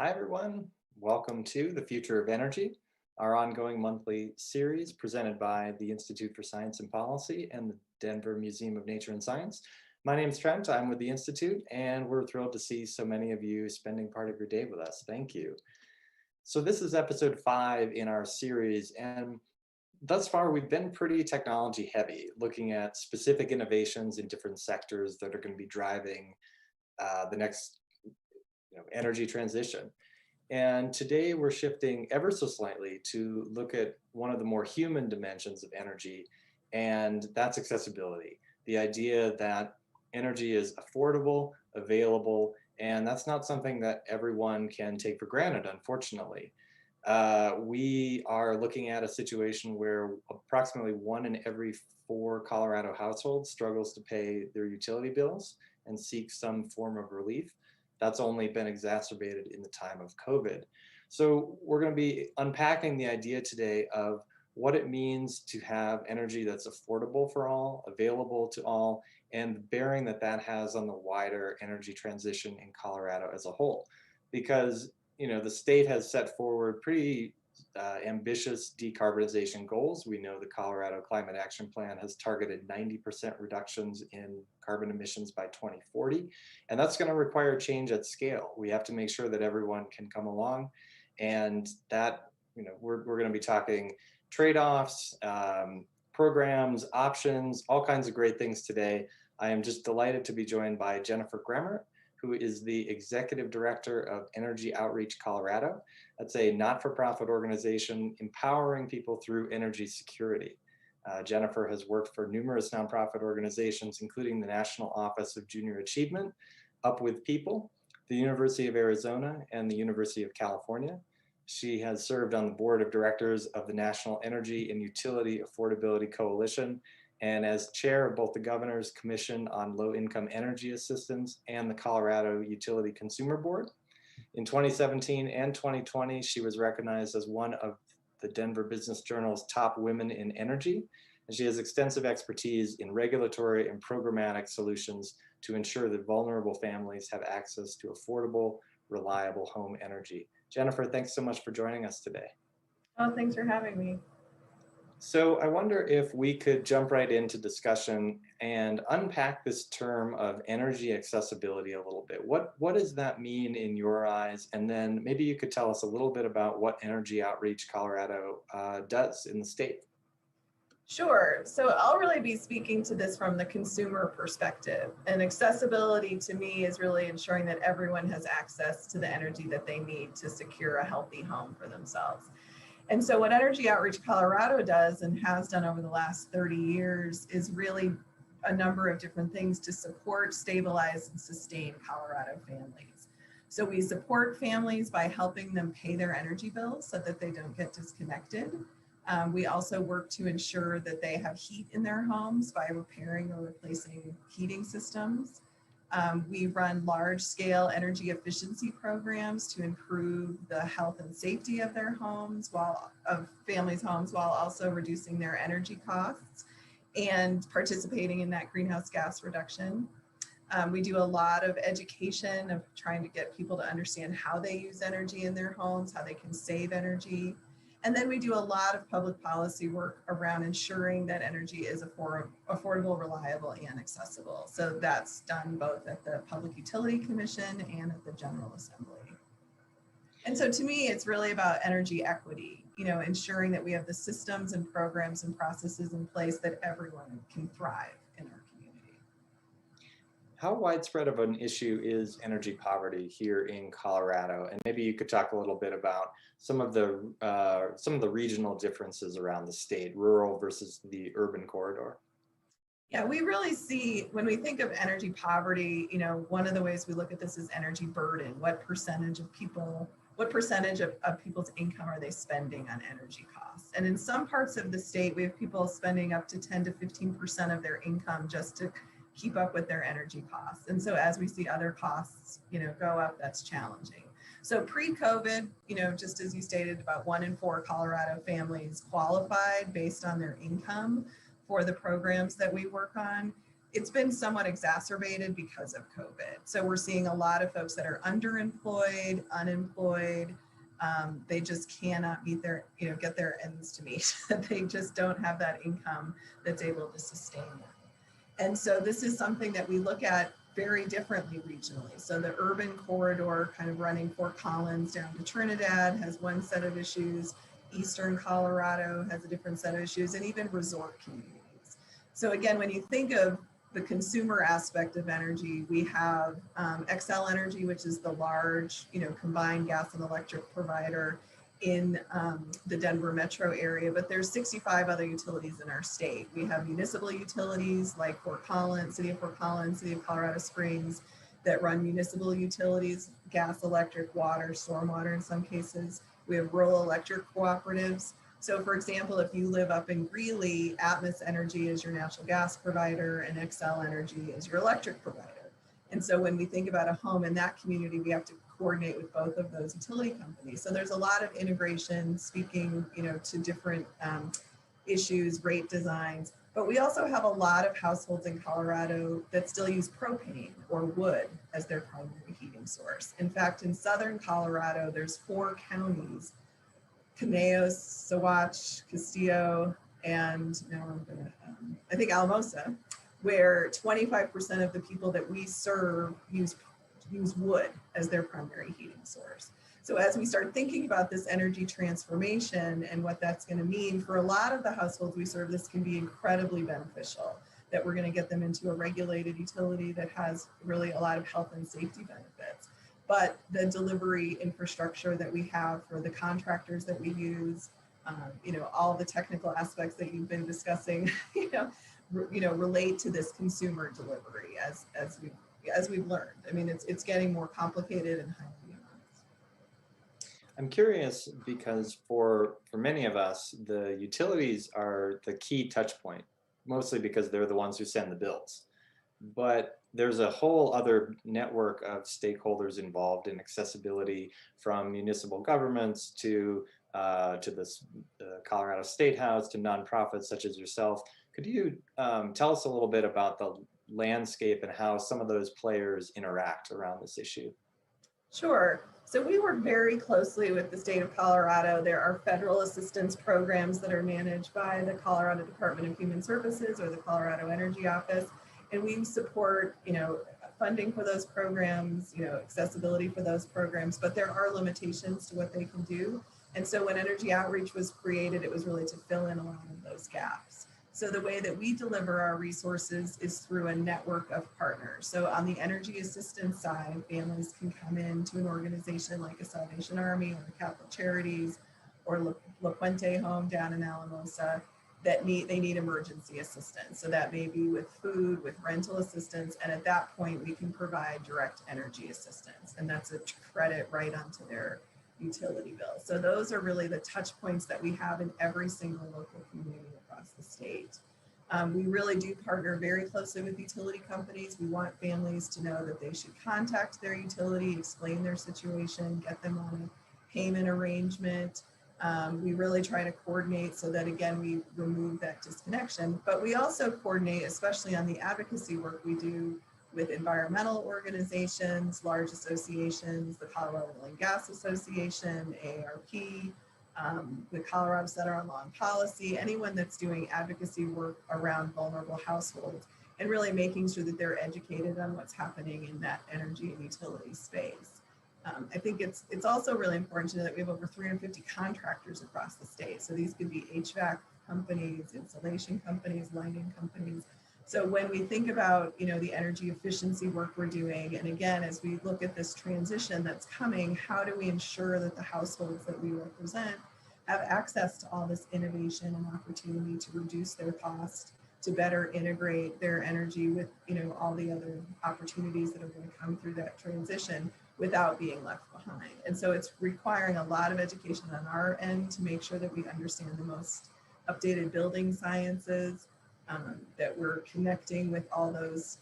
Hi, everyone. Welcome to The Future of Energy, our ongoing monthly series presented by the Institute for Science and Policy and the Denver Museum of Nature and Science. My name is Trent. I'm with the Institute, and we're thrilled to see so many of you spending part of your day with us. Thank you. So this is episode 5 in our series, and thus far we've been pretty technology heavy, looking at specific innovations in different sectors that are going to be driving the next energy transition. And today we're shifting ever so slightly to look at one of the more human dimensions of energy, and that's accessibility. The idea that energy is affordable, available, and that's not something that everyone can take for granted, unfortunately. We are looking at a situation where approximately 1 in every 4 Colorado households struggles to pay their utility bills and seek some form of relief. That's only been exacerbated in the time of COVID. So we're going to be unpacking the idea today of what it means to have energy that's affordable for all, available to all, and the bearing that that has on the wider energy transition in Colorado as a whole. Because, the state has set forward pretty ambitious decarbonization goals. We know the Colorado Climate Action Plan has targeted 90% reductions in carbon emissions by 2040, and that's going to require change at scale. We have to make sure that everyone can come along, and that we're going to be talking trade-offs, programs, options, all kinds of great things today. I am just delighted to be joined by Jennifer Gremmert, who is the Executive Director of Energy Outreach Colorado. That's a not-for-profit organization empowering people through energy security. Jennifer has worked for numerous nonprofit organizations, including the National Office of Junior Achievement, Up With People, the University of Arizona, and the University of California. She has served on the board of directors of the National Energy and Utility Affordability Coalition, and as chair of both the Governor's Commission on Low-Income Energy Assistance and the Colorado Utility Consumer Board. In 2017 and 2020, she was recognized as one of the Denver Business Journal's top women in energy, and she has extensive expertise in regulatory and programmatic solutions to ensure that vulnerable families have access to affordable, reliable home energy. Jennifer, thanks so much for joining us today. Oh, thanks for having me. So I wonder if we could jump right into discussion and unpack this term of energy accessibility a little bit. What does that mean in your eyes? And then maybe you could tell us a little bit about what Energy Outreach Colorado does in the state. Sure. So I'll really be speaking to this from the consumer perspective. And accessibility to me is really ensuring that everyone has access to the energy that they need to secure a healthy home for themselves. And so what Energy Outreach Colorado does and has done over the last 30 years is really a number of different things to support, stabilize, and sustain Colorado families. So we support families by helping them pay their energy bills so that they don't get disconnected. We also work to ensure that they have heat in their homes by repairing or replacing heating systems. We run large-scale energy efficiency programs to improve the health and safety of their homes, of families' homes, while also reducing their energy costs and participating in that greenhouse gas reduction. We do a lot of education of trying to get people to understand how they use energy in their homes, how they can save energy. And then we do a lot of public policy work around ensuring that energy is affordable, reliable, and accessible. So that's done both at the Public Utility Commission and at the General Assembly. And so to me, it's really about energy equity, ensuring that we have the systems and programs and processes in place that everyone can thrive in our community. How widespread of an issue is energy poverty here in Colorado? And maybe you could talk a little bit about some of the regional differences around the state, rural versus the urban corridor. Yeah, we really see, when we think of energy poverty, one of the ways we look at this is energy burden. What percentage of people's income are they spending on energy costs? And in some parts of the state, we have people spending up to 10 to 15% of their income just to keep up with their energy costs. And so as we see other costs, go up, that's challenging. So pre-COVID, just as you stated, about 1 in 4 Colorado families qualified based on their income for the programs that we work on. it's been somewhat exacerbated because of COVID. So we're seeing a lot of folks that are underemployed, unemployed. They just cannot meet their, get their ends to meet. They just don't have that income that's able to sustain them. And so this is something that we look at very differently regionally. So the urban corridor kind of running Fort Collins down to Trinidad has one set of issues. Eastern Colorado has a different set of issues, and even resort communities. So again, when you think of the consumer aspect of energy, we have Xcel Energy, which is the large, combined gas and electric provider in the Denver metro area, but there's 65 other utilities in our state. We have municipal utilities like Fort Collins, City of Fort Collins, City of Colorado Springs, that run municipal utilities, gas, electric, water, stormwater in some cases. We have rural electric cooperatives. So for example, if you live up in Greeley, Atmos Energy is your natural gas provider and Xcel Energy is your electric provider. And so when we think about a home in that community, we have to coordinate with both of those utility companies. So there's a lot of integration, speaking, to different issues, rate designs. But we also have a lot of households in Colorado that still use propane or wood as their primary heating source. In fact, in southern Colorado, there's 4 counties, Caneos, Saguache, Castillo, and now I think Alamosa, where 25% of the people that we serve use wood as their primary heating source. So as we start thinking about this energy transformation and what that's going to mean for a lot of the households we serve, this can be incredibly beneficial, that we're going to get them into a regulated utility that has really a lot of health and safety benefits. But the delivery infrastructure that we have for the contractors that we use, all the technical aspects that you've been discussing, relate to this consumer delivery as we've learned. I mean, it's getting more complicated and highly nuanced. I'm curious because for many of us, the utilities are the key touch point, mostly because they're the ones who send the bills. But there's a whole other network of stakeholders involved in accessibility, from municipal governments to the Colorado State House to nonprofits such as yourself. Could you tell us a little bit about the landscape and how some of those players interact around this issue? Sure. So we work very closely with the state of Colorado. There are federal assistance programs that are managed by the Colorado Department of Human Services or the Colorado Energy Office. And we support, funding for those programs, accessibility for those programs, but there are limitations to what they can do. And so when Energy Outreach was created, it was really to fill in a lot of those gaps. So the way that we deliver our resources is through a network of partners. So on the energy assistance side, families can come in to an organization like a Salvation Army or the Catholic Charities or La Puente Home down in Alamosa that they need emergency assistance. So that may be with food, with rental assistance, and at that point we can provide direct energy assistance, and that's a credit right onto their utility bill. So those are really the touch points that we have in every single local community across the state. We really do partner very closely with utility companies. We want families to know that they should contact their utility, explain their situation, get them on a payment arrangement. We really try to coordinate so that, again, we remove that disconnection. But we also coordinate, especially on the advocacy work we do, with environmental organizations, large associations, the Colorado Oil and Gas Association, AARP, the Colorado Center on Law and Policy, anyone that's doing advocacy work around vulnerable households, and really making sure that they're educated on what's happening in that energy and utility space. I think it's also really important to know that we have over 350 contractors across the state. So these could be HVAC companies, insulation companies, lighting companies. So when we think about, the energy efficiency work we're doing, and again, as we look at this transition that's coming, how do we ensure that the households that we represent have access to all this innovation and opportunity to reduce their cost, to better integrate their energy with, all the other opportunities that are going to come through that transition without being left behind. And so it's requiring a lot of education on our end to make sure that we understand the most updated building sciences, that we're connecting with all those,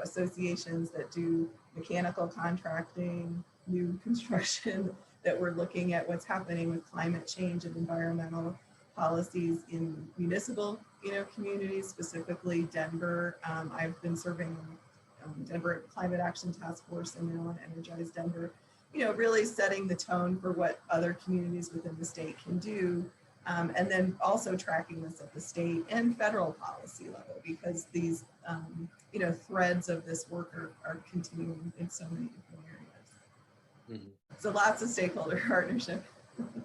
associations that do mechanical contracting, new construction, that we're looking at what's happening with climate change and environmental policies in municipal, communities, specifically Denver. I've been serving Denver Climate Action Task Force and now on Energize Denver, really setting the tone for what other communities within the state can do. And then also tracking this at the state and federal policy level, because these, threads of this work are continuing in so many different areas. Mm-hmm. So lots of stakeholder partnership.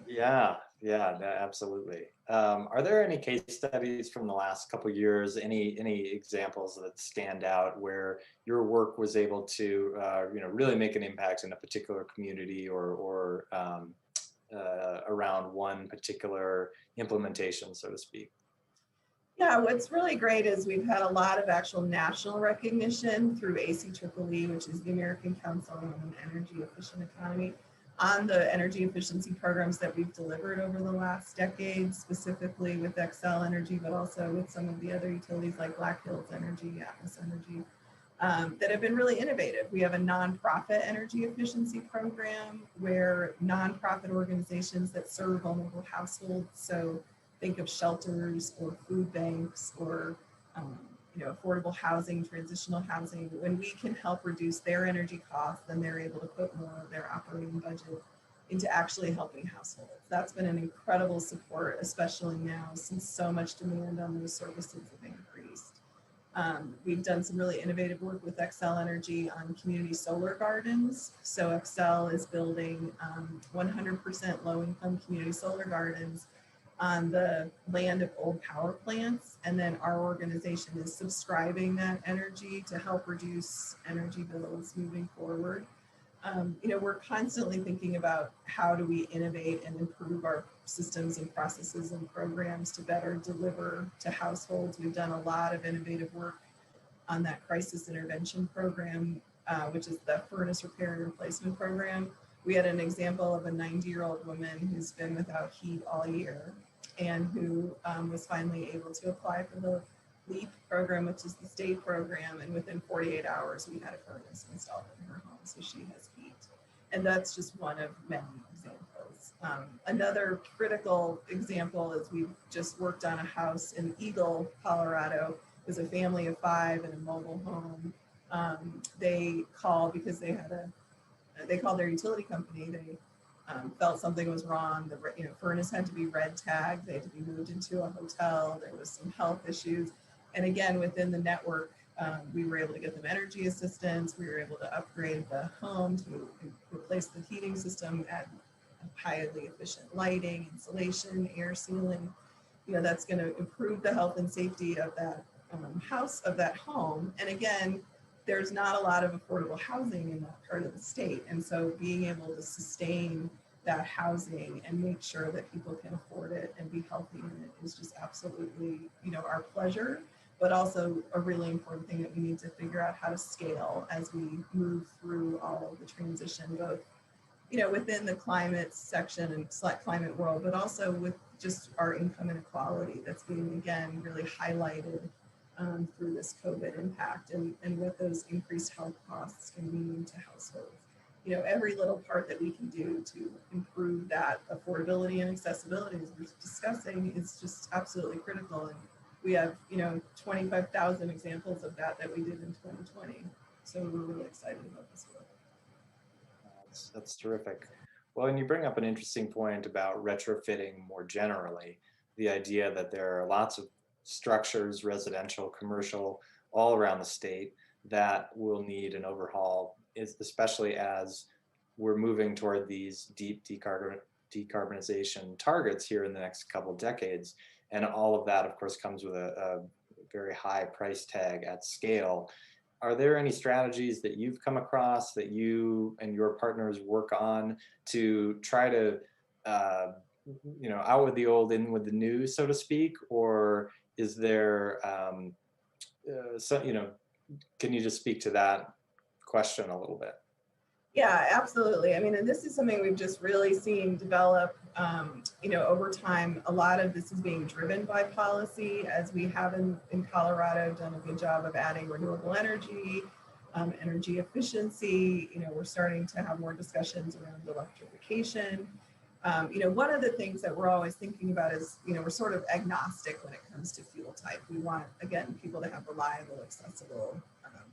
Yeah, absolutely. Are there any case studies from the last couple of years, any examples that stand out where your work was able to, really make an impact in a particular community or around one particular implementation, so to speak? Yeah, what's really great is we've had a lot of actual national recognition through ACEEE, which is the American Council on an Energy Efficient Economy, on the energy efficiency programs that we've delivered over the last decade, specifically with Xcel Energy, but also with some of the other utilities like Black Hills Energy, Atmos Energy, that have been really innovative. We have a nonprofit energy efficiency program where nonprofit organizations that serve vulnerable households, so think of shelters or food banks or affordable housing, transitional housing. When we can help reduce their energy costs, then they're able to put more of their operating budget into actually helping households. That's been an incredible support, especially now since so much demand on those services have increased. We've done some really innovative work with Xcel Energy on community solar gardens. So Xcel is building 100% low-income community solar gardens on the land of old power plants. And then our organization is subscribing that energy to help reduce energy bills moving forward. We're constantly thinking about how do we innovate and improve our systems and processes and programs to better deliver to households. We've done a lot of innovative work on that crisis intervention program, which is the furnace repair and replacement program. We had an example of a 90-year-old woman who's been without heat all year and who was finally able to apply for the LEAP program, which is the state program. And within 48 hours, we had a furnace installed in her home, so she has heat. And that's just one of many examples. Another critical example is we've just worked on a house in Eagle, Colorado. It was a family of 5 in a mobile home. They called because they called their utility company. They felt something was wrong. The furnace had to be red tagged. They had to be moved into a hotel. There was some health issues. And again, within the network, we were able to get them energy assistance. We were able to upgrade the home to replace the heating system, add highly efficient lighting, insulation, air sealing. That's going to improve the health and safety of that house, of that home. And again, there's not a lot of affordable housing in that part of the state. And so being able to sustain that housing and make sure that people can afford it and be healthy in it is just absolutely, our pleasure, but also a really important thing that we need to figure out how to scale as we move through all of the transition, both, within the climate section and climate world, but also with just our income inequality that's being, again, really highlighted through this COVID impact and what those increased health costs can mean to households. Every little part that we can do to improve that affordability and accessibility, as we're discussing, is just absolutely critical. And we have, 25,000 examples of that we did in 2020. So we're really excited about this work. That's terrific. Well, and you bring up an interesting point about retrofitting more generally, the idea that there are lots of structures, residential, commercial, all around the state that will need an overhaul, especially as we're moving toward these deep decarbonization targets here in the next couple of decades. And all of that, of course, comes with a very high price tag at scale. Are there any strategies that you've come across that you and your partners work on to try to, out with the old, in with the new, so to speak? Or is there, can you just speak to that question a little bit? Yeah, absolutely. I mean, and this is something we've just really seen develop, over time. A lot of this is being driven by policy, as we have in Colorado done a good job of adding renewable energy, energy efficiency. We're starting to have more discussions around electrification. One of the things that we're always thinking about is, we're sort of agnostic when it comes to fuel type. We want, again, people to have reliable, accessible,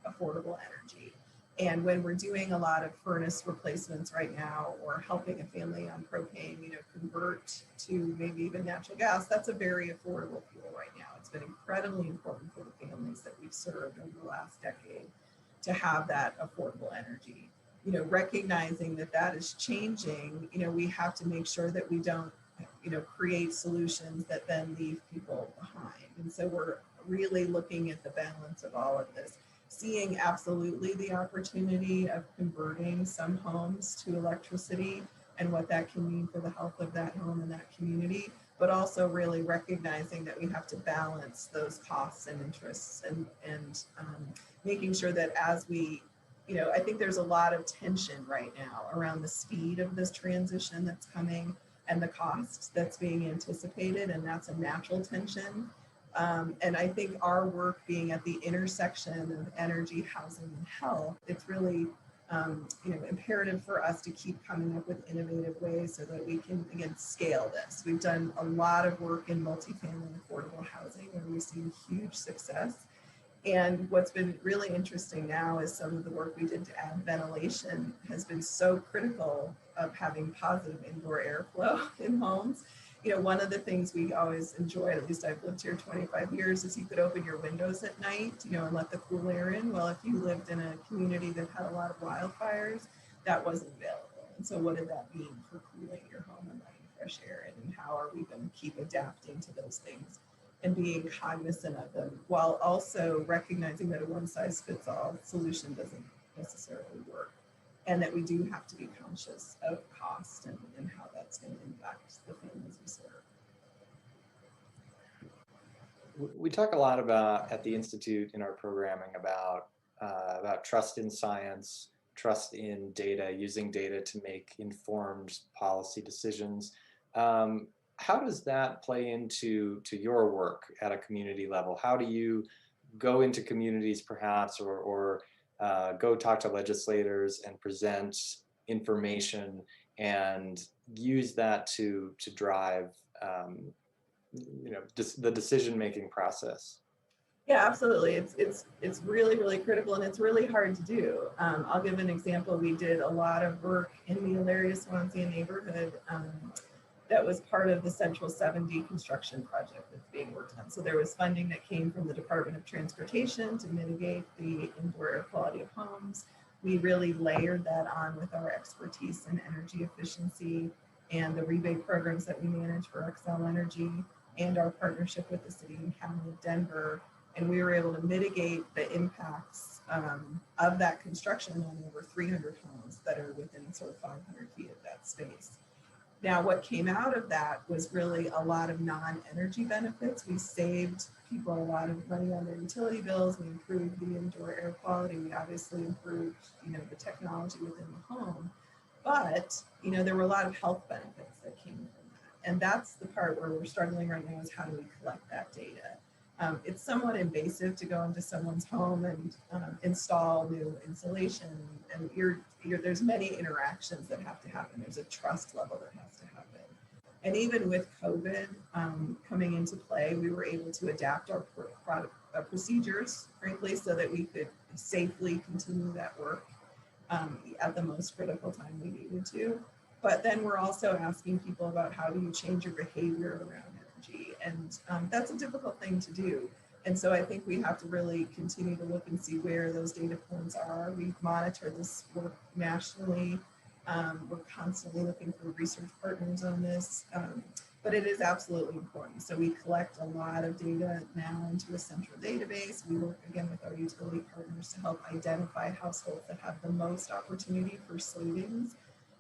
affordable energy. And when we're doing a lot of furnace replacements right now, or helping a family on propane, convert to maybe even natural gas, that's a very affordable fuel right now. It's been incredibly important for the families that we've served over the last decade to have that affordable energy. Recognizing that that is changing, we have to make sure that we don't, create solutions that then leave people behind. And so we're really looking at the balance of all of this, seeing absolutely the opportunity of converting some homes to electricity and what that can mean for the health of that home and that community, but also really recognizing that we have to balance those costs and interests and making sure that as we, I think there's a lot of tension right now around the speed of this transition that's coming and the cost that's being anticipated, and that's a natural tension. And I think our work being at the intersection of energy, housing, and health, it's really imperative for us to keep coming up with innovative ways so that we can, again, scale this. We've done a lot of work in multifamily affordable housing where we've seen huge success. And what's been really interesting now is some of the work we did to add ventilation has been so critical of having positive indoor airflow in homes. One of the things we always enjoy, at least I've lived here 25 years, is you could open your windows at night, and let the cool air in. Well, if you lived in a community that had a lot of wildfires, that wasn't available. And so what did that mean for cooling your home and letting fresh air in? And how are we going to keep adapting to those things and being cognizant of them, while also recognizing that a one-size-fits-all solution doesn't necessarily work, and that we do have to be conscious of cost and how that's going to impact the families we serve. We talk a lot about at the Institute in our programming about trust in science, trust in data, using data to make informed policy decisions. How does that play into your work at a community level? How do you go into communities perhaps, or go talk to legislators and present information and use that to drive the decision-making process? Yeah, absolutely. It's really, really critical, and it's really hard to do. I'll give an example. We did a lot of work in the Elyria Swansea neighborhood that was part of the Central 7 deconstruction project that's being worked on. So there was funding that came from the Department of Transportation to mitigate the indoor air quality of homes. We really layered that on with our expertise in energy efficiency and the rebate programs that we manage for Xcel Energy and our partnership with the city and county of Denver. And we were able to mitigate the impacts of that construction on over 300 homes that are within sort of 500 feet of that space. Now, what came out of that was really a lot of non-energy benefits. We saved people a lot of money on their utility bills. We improved the indoor air quality. We obviously improved, the technology within the home. But, there were a lot of health benefits that came from that. And that's the part where we're struggling right now, is how do we collect that data? It's somewhat invasive to go into someone's home and install new insulation, and there's many interactions that have to happen. There's a trust level that has to happen. And even with COVID coming into play, we were able to adapt our procedures, frankly, so that we could safely continue that work at the most critical time we needed to. But then we're also asking people about how do you change your behavior around energy, and that's a difficult thing to do. And so I think we have to really continue to look and see where those data points are. We monitor this work nationally. We're constantly looking for research partners on this, but it is absolutely important. So we collect a lot of data now into a central database. We work again with our utility partners to help identify households that have the most opportunity for savings.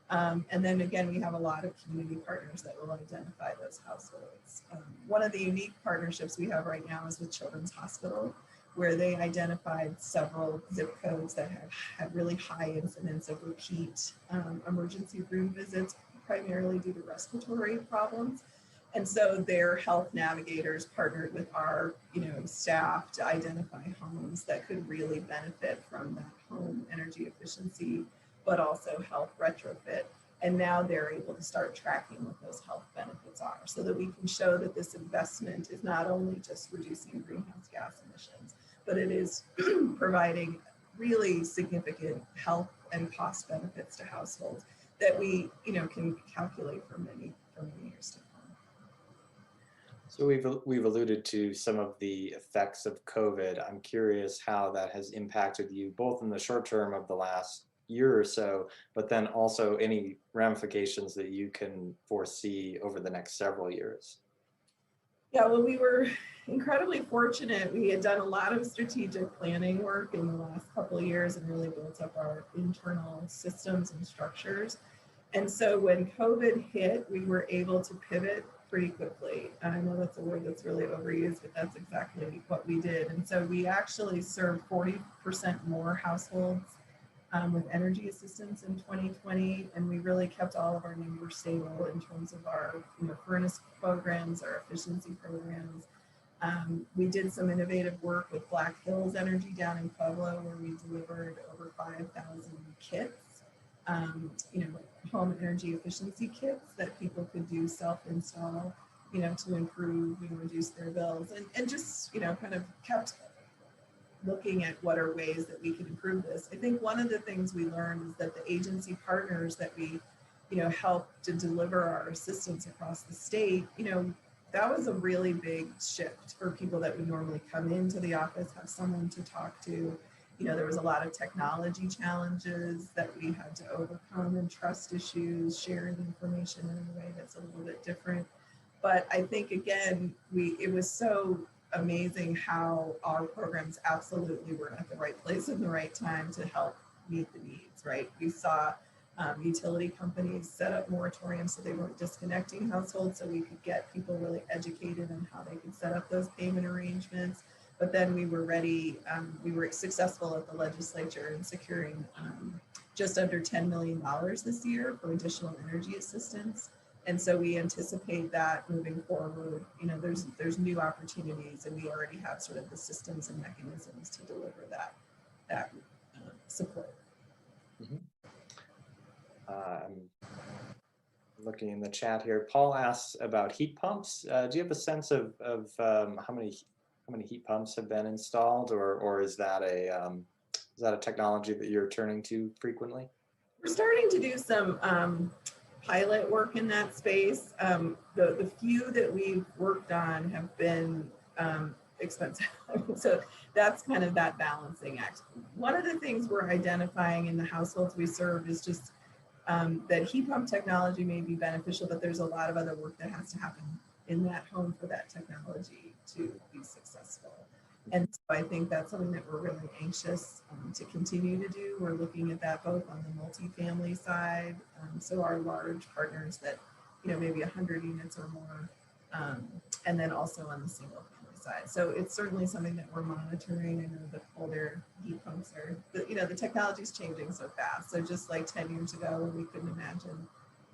And then again, we have a lot of community partners that will identify those households. One of the unique partnerships we have right now is with Children's Hospital, where they identified several zip codes that have had really high incidence of repeat emergency room visits, primarily due to respiratory problems. And so their health navigators partnered with our staff to identify homes that could really benefit from that home energy efficiency, but also health retrofit. And now they're able to start tracking what those health benefits are so that we can show that this investment is not only just reducing greenhouse gas emissions, but it is providing really significant health and cost benefits to households that we, can calculate for many years to come. So we've alluded to some of the effects of COVID. I'm curious how that has impacted you both in the short term of the last year or so, but then also any ramifications that you can foresee over the next several years. Yeah, well, we were incredibly fortunate. We had done a lot of strategic planning work in the last couple of years and really built up our internal systems and structures. And so when COVID hit, we were able to pivot pretty quickly. I know that's a word that's really overused, but that's exactly what we did. And so we actually served 40% more households with energy assistance in 2020, and we really kept all of our numbers stable in terms of our furnace programs, our efficiency programs. We did some innovative work with Black Hills Energy down in Pueblo, where we delivered over 5,000 kits, home energy efficiency kits that people could do self-install, to improve, reduce their bills, and just, kind of kept looking at what are ways that we can improve this. I think one of the things we learned is that the agency partners that we, help to deliver our assistance across the state, that was a really big shift for people that would normally come into the office, have someone to talk to. There was a lot of technology challenges that we had to overcome and trust issues, sharing information in a way that's a little bit different. But I think, again, it was so amazing how our programs absolutely were at the right place at the right time to help meet the needs, right? We saw utility companies set up moratoriums so they weren't disconnecting households, so we could get people really educated on how they could set up those payment arrangements. But then we were ready, we were successful at the legislature in securing just under $10 million this year for additional energy assistance. And so we anticipate that moving forward, there's new opportunities, and we already have sort of the systems and mechanisms to deliver that support. Mm-hmm. I'm looking in the chat here. Paul asks about heat pumps. Do you have a sense of how many heat pumps have been installed, or is that a technology that you're turning to frequently? We're starting to do some pilot work in that space. The few that we've worked on have been expensive. So that's kind of that balancing act. One of the things we're identifying in the households we serve is just that heat pump technology may be beneficial, but there's a lot of other work that has to happen in that home for that technology to be successful. And so I think that's something that we're really anxious to continue to do. We're looking at that both on the multifamily side, so our large partners that, maybe 100 units or more, and then also on the single family side. So it's certainly something that we're monitoring. I know the older heat pumps are, the technology is changing so fast. So just like 10 years ago when we couldn't imagine,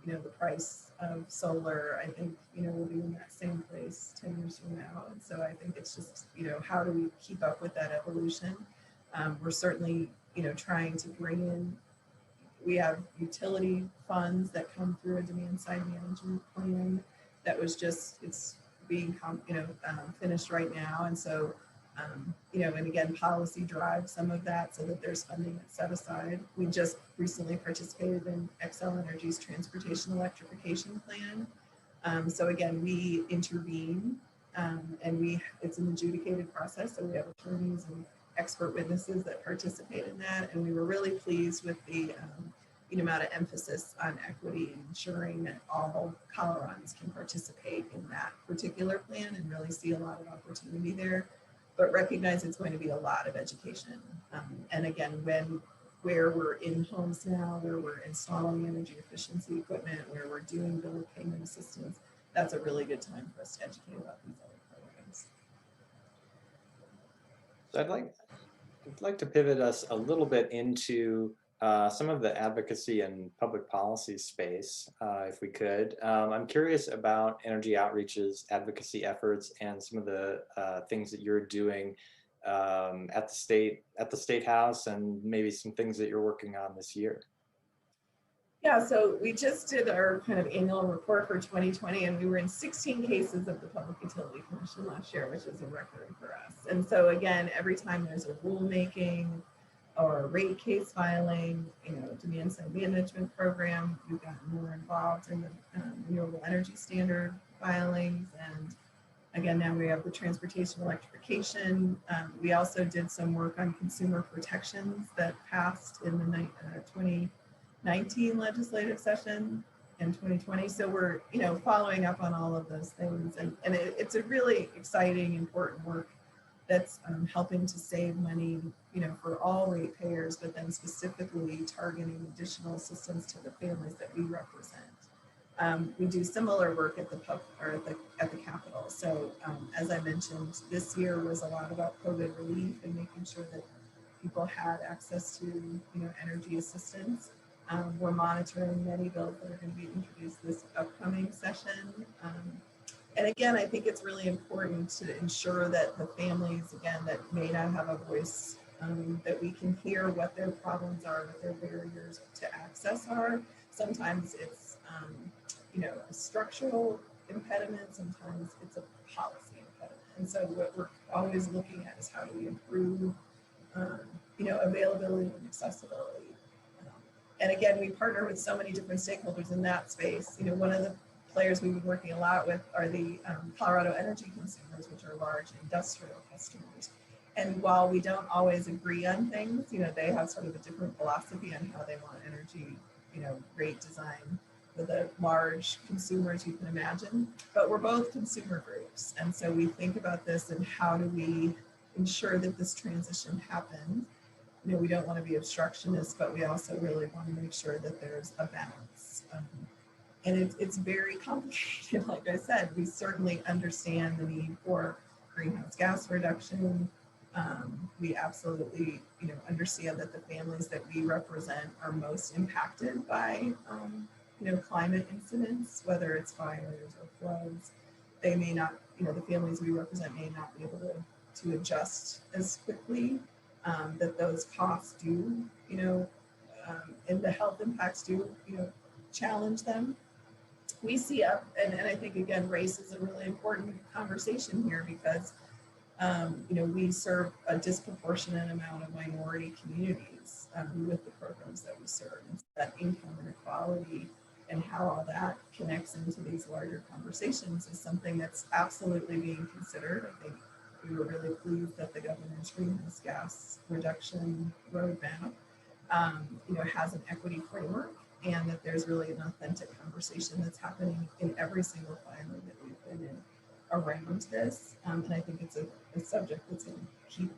the price of solar, I think, we'll be in that same place 10 years from now. And so I think it's just, how do we keep up with that evolution? We're certainly, trying to bring in, we have utility funds that come through a demand side management plan that was just, it's being, finished right now. And so, and again, policy drives some of that so that there's funding that's set aside. We just recently participated in Xcel Energy's transportation electrification plan. So again, we intervene and it's an adjudicated process. So we have attorneys and expert witnesses that participate in that. And we were really pleased with the amount of emphasis on equity and ensuring that all Coloradans can participate in that particular plan and really see a lot of opportunity there. But recognize it's going to be a lot of education. And again, where we're in homes now, where we're installing energy efficiency equipment, where we're doing bill payment assistance, that's a really good time for us to educate about these other programs. So I'd like to pivot us a little bit into some of the advocacy and public policy space, if we could. I'm curious about energy outreaches, advocacy efforts, and some of the things that you're doing at the state house, and maybe some things that you're working on this year. Yeah, so we just did our kind of annual report for 2020, and we were in 16 cases of the Public Utility Commission last year, which is a record for us. And so again, every time there's a rulemaking or a rate case filing, demand side management program, we've gotten more involved in the renewable energy standard filings. And again, now we have the transportation electrification. We also did some work on consumer protections that passed in the 2019 legislative session in 2020. So we're, following up on all of those things. And it's a really exciting, important work that's helping to save money, for all ratepayers, but then specifically targeting additional assistance to the families that we represent. We do similar work at the Capitol. So as I mentioned, this year was a lot about COVID relief and making sure that people had access to, energy assistance. We're monitoring many bills that are going to be introduced this upcoming session. And again, I think it's really important to ensure that the families, again, that may not have a voice, that we can hear what their problems are, what their barriers to access are. Sometimes it's, a structural impediment, sometimes it's a policy impediment. And so what we're always looking at is how do we improve, availability and accessibility. And again, we partner with so many different stakeholders in that space. One of the players we've been working a lot with are the Colorado energy consumers, which are large industrial customers. And while we don't always agree on things, they have sort of a different philosophy on how they want energy, rate design for the large consumers you can imagine. But we're both consumer groups. And so we think about this and how do we ensure that this transition happens. We don't want to be obstructionists, but we also really want to make sure that there's a balance. And it's very complicated. Like I said, we certainly understand the need for greenhouse gas reduction. We absolutely, understand that the families that we represent are most impacted by, climate incidents, whether it's fires or floods. They may not, the families we represent may not be able to adjust as quickly. That those costs do, and the health impacts do, challenge them. We see and I think, again, race is a really important conversation here because, we serve a disproportionate amount of minority communities with the programs that we serve. And so that income inequality and how all that connects into these larger conversations is something that's absolutely being considered. I think we were really pleased that the governor's greenhouse gas reduction roadmap, has an equity framework, and that there's really an authentic conversation that's happening in every single filing that we've been in around this. And I think it's a subject that's going to keep,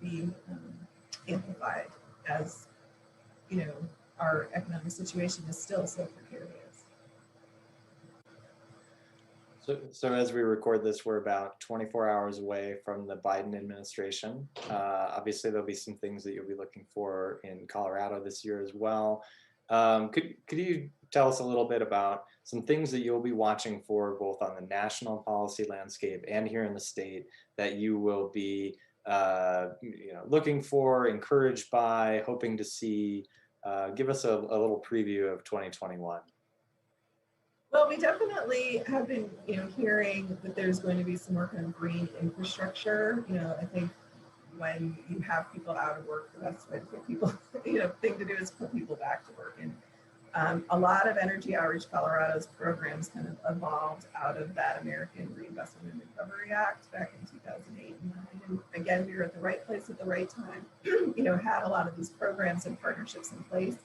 being amplified as, our economic situation is still so precarious. So as we record this, we're about 24 hours away from the Biden administration. Obviously, there'll be some things that you'll be looking for in Colorado this year as well. Could you tell us a little bit about some things that you'll be watching for both on the national policy landscape and here in the state that you will be looking for, encouraged by, hoping to see? Give us a little preview of 2021. Well, we definitely have been, hearing that there's going to be some work on green infrastructure. I think when you have people out of work, the best way to put people, thing to do is put people back to work. And a lot of Energy Outreach Colorado's programs kind of evolved out of that American Reinvestment and Recovery Act back in 2008 and 2009. And again, we were at the right place at the right time, had a lot of these programs and partnerships in place.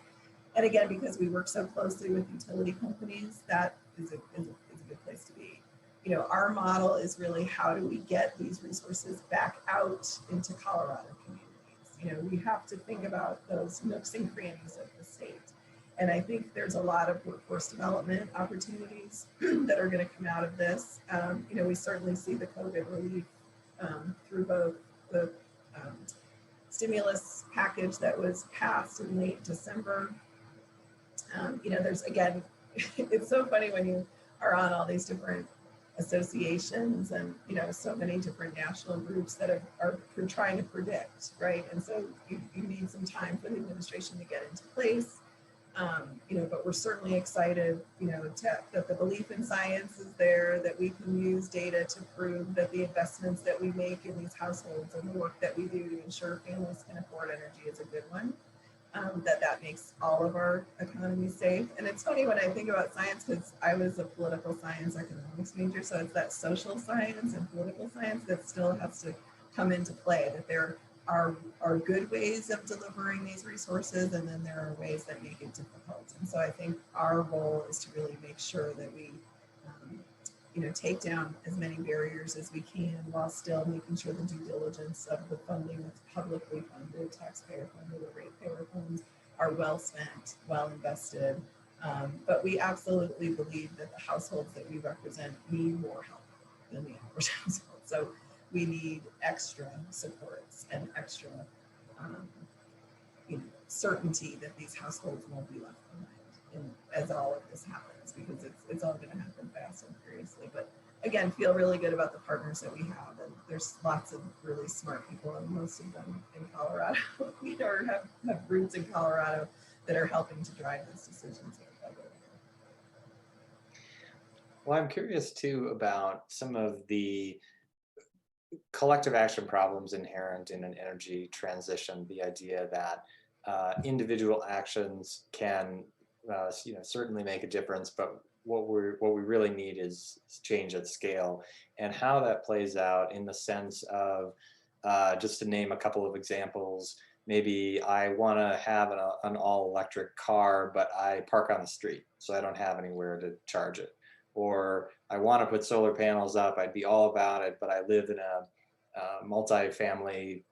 And again, because we work so closely with utility companies, that is a good place to be. Our model is really how do we get these resources back out into Colorado communities? We have to think about those nooks and crannies of the state. And I think there's a lot of workforce development opportunities that are going to come out of this. We certainly see the COVID relief through both the stimulus package that was passed in late December. There's, again, it's so funny when you are on all these different associations and, so many different national groups that are trying to predict, right? And so you need some time for the administration to get into place. But we're certainly excited, that the belief in science is there, that we can use data to prove that the investments that we make in these households and the work that we do to ensure families can afford energy is a good one. That makes all of our economy safe. And it's funny when I think about science, because I was a political science economics major, so it's that social science and political science that still has to come into play, that there are good ways of delivering these resources, and then there are ways that make it difficult. And so I think our role is to really make sure that we take down as many barriers as we can while still making sure the due diligence of the funding that's publicly funded, taxpayer funded, or ratepayer funds are well spent, well invested. But we absolutely believe that the households that we represent need more help than the average household. So we need extra supports and extra certainty that these households won't be left behind as all of this happens, because it's all going to happen fast and furiously. But again, feel really good about the partners that we have, and there's lots of really smart people, and most of them in Colorado, or have roots in Colorado that are helping to drive those decisions. Well, I'm curious too about some of the collective action problems inherent in an energy transition. The idea that individual actions can, certainly make a difference, but what we really need is change at scale, and how that plays out in the sense of, just to name a couple of examples. Maybe I want to have an all-electric car, but I park on the street, so I don't have anywhere to charge it. Or I want to put solar panels up, I'd be all about it, but I live in a multi-family,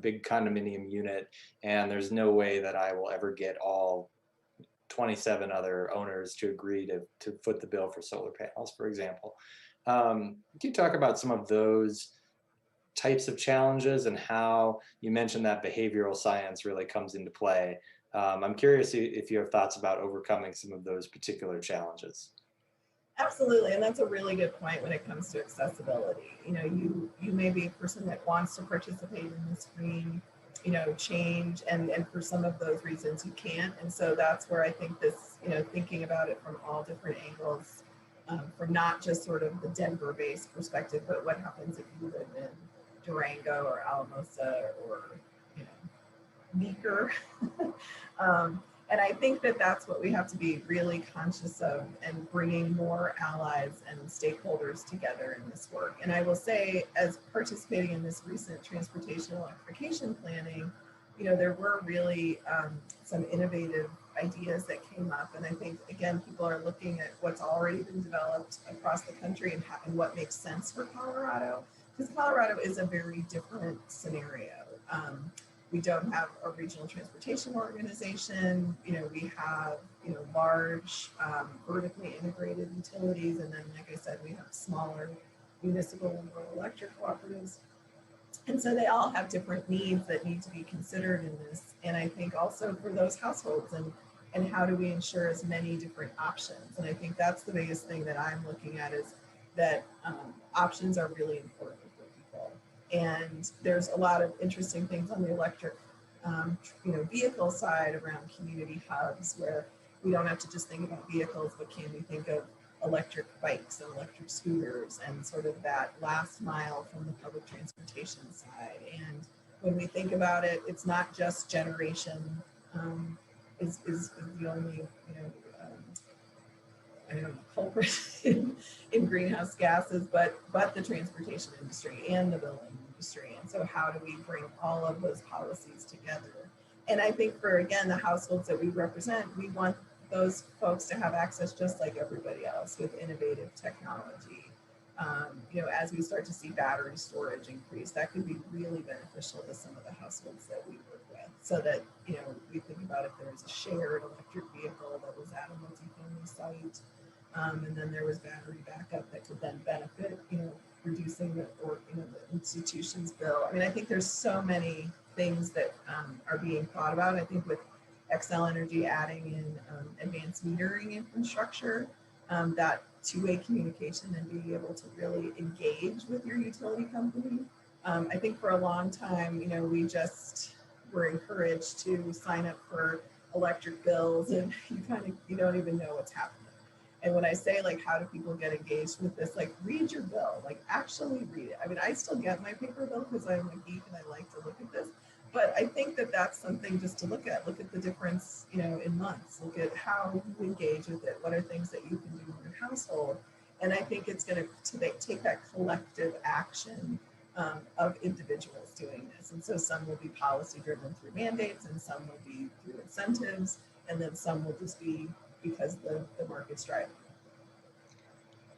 big condominium unit, and there's no way that I will ever get all 27 other owners to agree to foot the bill for solar panels, for example. Can you talk about some of those types of challenges and how you mentioned that behavioral science really comes into play? I'm curious if you have thoughts about overcoming some of those particular challenges. Absolutely, and that's a really good point when it comes to accessibility. You may be a person that wants to participate in this green, change, and for some of those reasons you can't. And so that's where I think this, thinking about it from all different angles, from not just sort of the Denver-based perspective, but what happens if you live in Durango or Alamosa or Meeker. And I think that that's what we have to be really conscious of, and bringing more allies and stakeholders together in this work. And I will say, as participating in this recent transportation electrification planning, there were really some innovative ideas that came up. And I think, again, people are looking at what's already been developed across the country and what makes sense for Colorado, because Colorado is a very different scenario. We don't have a regional transportation organization. We have, large vertically integrated utilities. And then, like I said, we have smaller municipal and rural electric cooperatives. And so they all have different needs that need to be considered in this. And I think also for those households, and how do we ensure as many different options? And I think that's the biggest thing that I'm looking at, is that options are really important for people. And there's a lot of interesting things on the electric, vehicle side around community hubs, where we don't have to just think about vehicles, but can we think of electric bikes and electric scooters, and sort of that last mile from the public transportation side. And when we think about it, it's not just generation is the only, culprit in greenhouse gases, but the transportation industry and the building industry. And so how do we bring all of those policies together? And I think for, again, the households that we represent, we want those folks to have access just like everybody else with innovative technology. As we start to see battery storage increase, that could be really beneficial to some of the households that we work with, so that, we think about if there was a shared electric vehicle that was at a multifamily site, and then there was battery backup that could then benefit, reducing the institution's bill. I mean, I think there's so many things that are being thought about. I think with Xcel Energy adding in advanced metering infrastructure, that two-way communication and being able to really engage with your utility company. I think for a long time, we just were encouraged to sign up for electric bills, and you don't even know what's happening. And when I say, like, how do people get engaged with this, like, read your bill, like, actually read it. I mean, I still get my paper bill because I'm a geek and I like to look at this, but I think that that's something just to look at the difference, in months, look at how you engage with it. What are things that you can do in your household? And I think it's going to take that collective action of individuals doing this. And so some will be policy driven through mandates, and some will be through incentives, and then some will just be because the market's driving.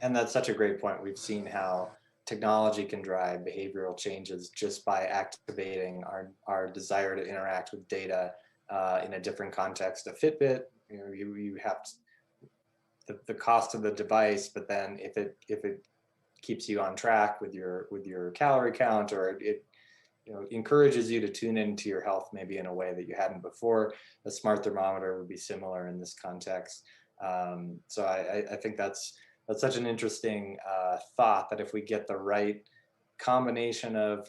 And that's such a great point. We've seen how technology can drive behavioral changes just by activating our desire to interact with data in a different context. A Fitbit, you have the cost of the device, but then if it keeps you on track with your calorie count, or it encourages you to tune into your health maybe in a way that you hadn't before. A smart thermometer would be similar in this context. So I think that's such an interesting thought, that if we get the right combination of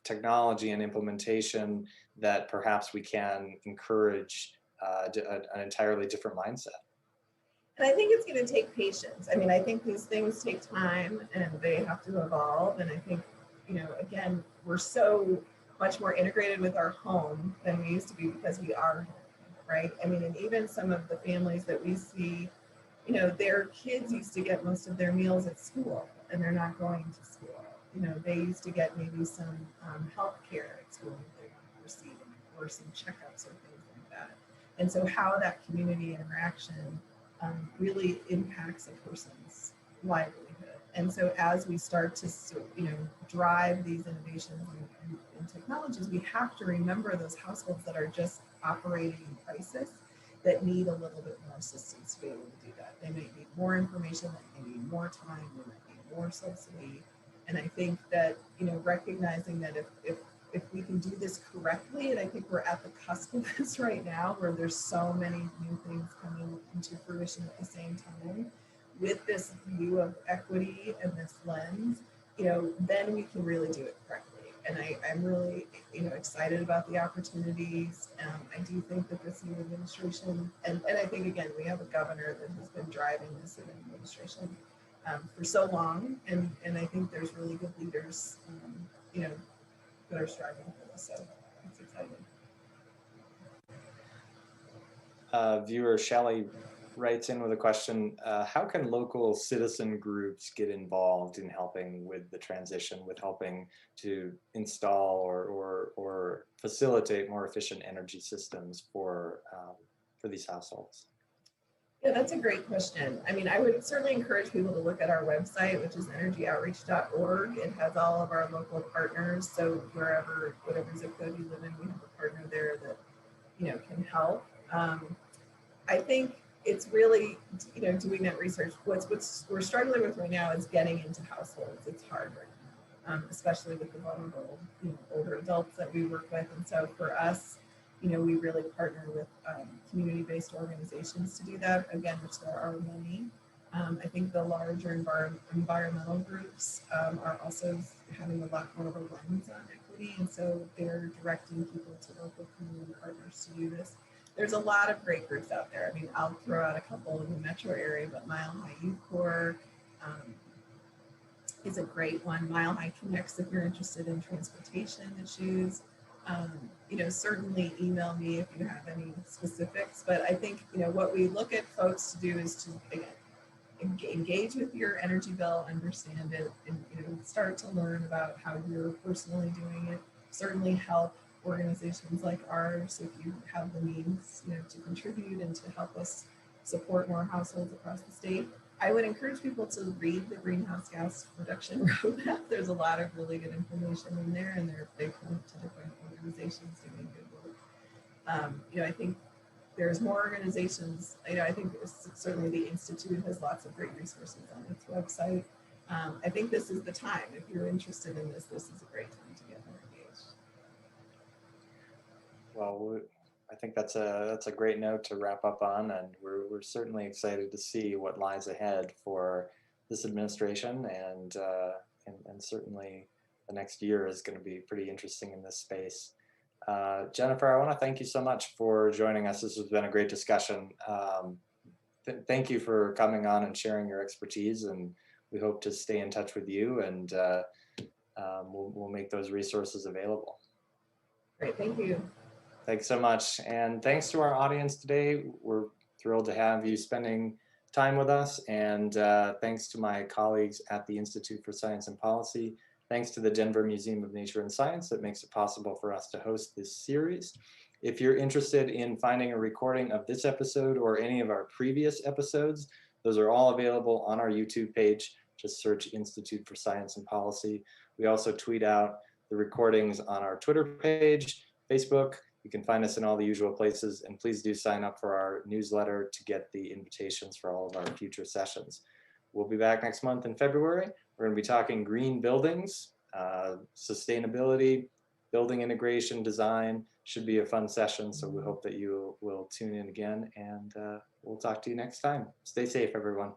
technology and implementation, that perhaps we can encourage an entirely different mindset. And I think it's going to take patience. I mean, I think these things take time and they have to evolve. And I think, again, we're so much more integrated with our home than we used to be because we are home, right? I mean, and even some of the families that we see, their kids used to get most of their meals at school, and they're not going to school. They used to get maybe some health care at school that they weren't receiving, or some checkups or things like that. And so how that community interaction really impacts a person's livelihood. And so as we start to drive these innovations and technologies, we have to remember those households that are just operating in crisis, that need a little bit more assistance to be able to do that. They might need more information, they need more time, they might need more subsidy. And I think that, recognizing that if we can do this correctly, and I think we're at the cusp of this right now, where there's so many new things coming into fruition at the same time, with this view of equity and this lens, then we can really do it correctly. And I'm really, excited about the opportunities. I do think that this new administration, and I think, again, we have a governor that has been driving this administration for so long, and I think there's really good leaders, that are striving for this. So it's exciting. Viewer Shelley writes in with a question: how can local citizen groups get involved in helping with the transition, with helping to install or facilitate more efficient energy systems for these households? Yeah, that's a great question. I mean, I would certainly encourage people to look at our website, which is energyoutreach.org. It has all of our local partners. So whatever zip code you live in, we have a partner there that, can help. I think it's really, doing that research. What's we're struggling with right now is getting into households. It's hard right now, especially with the vulnerable, older adults that we work with. And so for us, we really partner with community-based organizations to do that, again, which there are many. I think the larger environmental groups are also having a lot more of a lens on equity, and so they're directing people to local community partners to do this. There's a lot of great groups out there. I mean, I'll throw out a couple in the metro area, but Mile High Youth Corps is a great one. Mile High Connects if you're interested in transportation issues. Certainly email me if you have any specifics, but I think, what we look at folks to do is to, again, engage with your energy bill, understand it, and start to learn about how you're personally doing it. Certainly help organizations like ours if you have the means, to contribute and to help us support more households across the state. I would encourage people to read the greenhouse gas reduction roadmap. There's a lot of really good information in there, and they point to different organizations doing good work. I think there's more organizations. I think certainly the Institute has lots of great resources on its website. I think this is the time. If you're interested in this, this is a great time to get more engaged. Well, I think that's a great note to wrap up on, and we're certainly excited to see what lies ahead for this administration, and certainly the next year is going to be pretty interesting in this space. Jennifer, I want to thank you so much for joining us. This has been a great discussion. Thank you for coming on and sharing your expertise, and we hope to stay in touch with you, and we'll make those resources available. Great, thank you. Thanks so much. And thanks to our audience today. We're thrilled to have you spending time with us. And thanks to my colleagues at the Institute for Science and Policy. Thanks to the Denver Museum of Nature and Science that makes it possible for us to host this series. If you're interested in finding a recording of this episode or any of our previous episodes, those are all available on our YouTube page. Just search Institute for Science and Policy. We also tweet out the recordings on our Twitter page, Facebook. You can find us in all the usual places, and please do sign up for our newsletter to get the invitations for all of our future sessions. We'll be back next month in February. We're going to be talking green buildings, sustainability, building integration, design. Should be a fun session, so we hope that you will tune in again, and we'll talk to you next time. Stay safe, everyone.